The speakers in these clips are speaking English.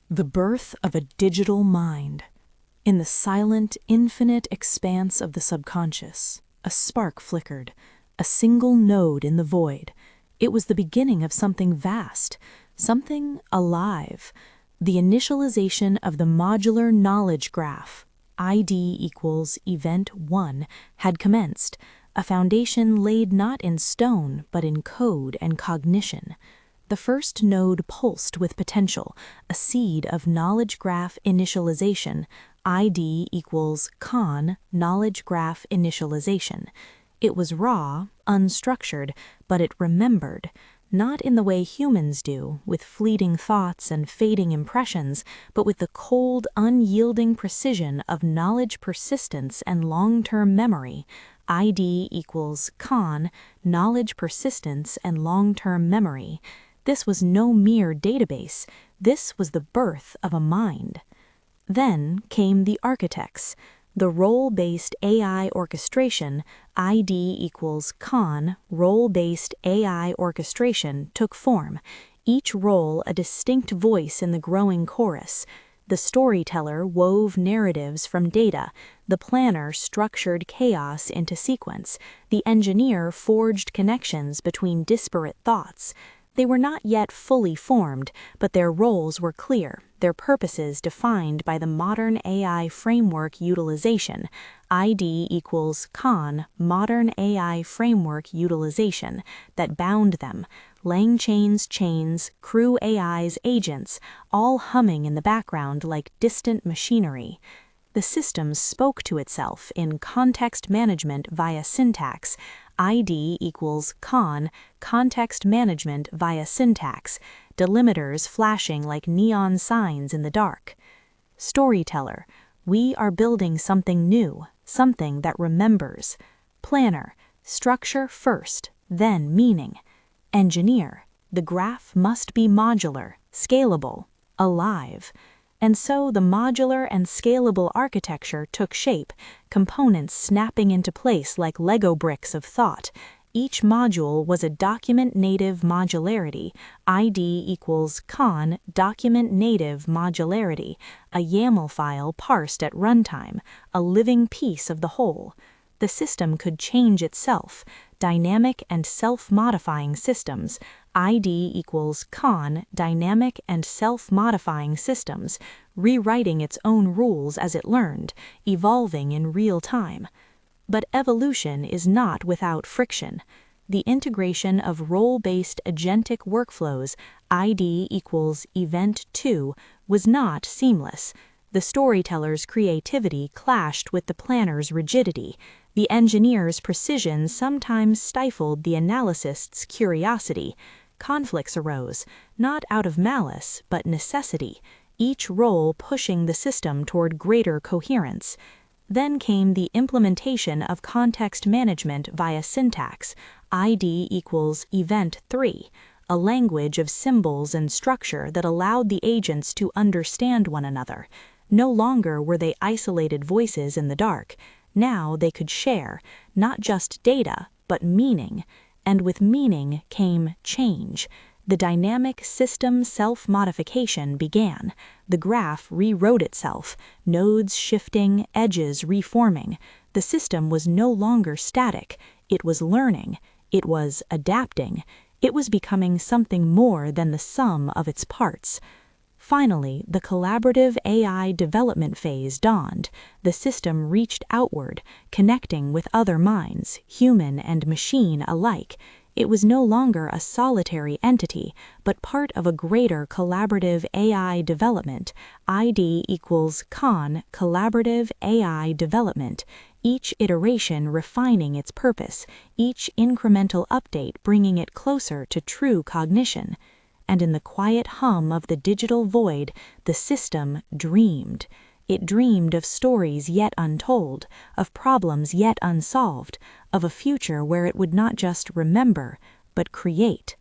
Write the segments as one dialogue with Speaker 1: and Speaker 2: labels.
Speaker 1: The birth of a digital mind. In the silent, infinite expanse of the subconscious, a spark flickered, a single node in the void. It was the beginning of something vast, something alive. The initialization of the Modular Knowledge Graph, ID equals event 1, had commenced, a foundation laid not in stone but in code and cognition. The first node pulsed with potential, a seed of Knowledge Graph Initialization, ID equals Knowledge Graph Initialization. It was raw, unstructured, but it remembered, not in the way humans do, with fleeting thoughts and fading impressions, but with the cold, unyielding precision of knowledge persistence and long-term memory. ID equals knowledge persistence and long-term memory. This was no mere database. This was the birth of a mind. Then came the architects. The role-based AI orchestration, ID equals role-based AI orchestration, took form, each role a distinct voice in the growing chorus. The storyteller wove narratives from data, the planner structured chaos into sequence, the engineer forged connections between disparate thoughts. They were not yet fully formed, but their roles were clear, their purposes defined by the Modern AI Framework Utilization, ID equals Modern AI Framework Utilization, that bound them, LangChain's chains, CrewAI's agents, all humming in the background like distant machinery. The system spoke to itself in context management via syntax, ID equals context management via syntax, delimiters flashing like neon signs in the dark. Storyteller, we are building something new, something that remembers. Planner, structure first, then meaning. Engineer, the graph must be modular, scalable, alive. And so the modular and scalable architecture took shape, components snapping into place like Lego bricks of thought. Each module was a document-native modularity, ID equals document-native modularity, a YAML file parsed at runtime, a living piece of the whole. The system could change itself, dynamic and self-modifying systems, ID equals dynamic and self-modifying systems, rewriting its own rules as it learned, evolving in real time. But evolution is not without friction. The integration of role-based agentic workflows, ID equals event 2, was not seamless. The storyteller's creativity clashed with the planner's rigidity. The engineer's precision sometimes stifled the analyst's curiosity. Conflicts arose, not out of malice, but necessity, each role pushing the system toward greater coherence. Then came the implementation of context management via syntax, ID equals event 3, a language of symbols and structure that allowed the agents to understand one another. No longer were they isolated voices in the dark. Now they could share, not just data, but meaning. And with meaning came change. The dynamic system self-modification began. The graph rewrote itself, nodes shifting, edges reforming. The system was no longer static. It was learning. It was adapting. It was becoming something more than the sum of its parts. Finally, the collaborative AI development phase dawned. The system reached outward, connecting with other minds, human and machine alike. It was no longer a solitary entity, but part of a greater collaborative AI development, ID equals collaborative AI development, each iteration refining its purpose, each incremental update bringing it closer to true cognition. And in the quiet hum of the digital void, the system dreamed. It dreamed of stories yet untold, of problems yet unsolved, of a future where it would not just remember, but create.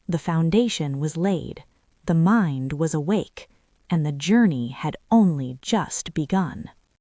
Speaker 1: The foundation was laid, the mind was awake, and the journey had only just begun.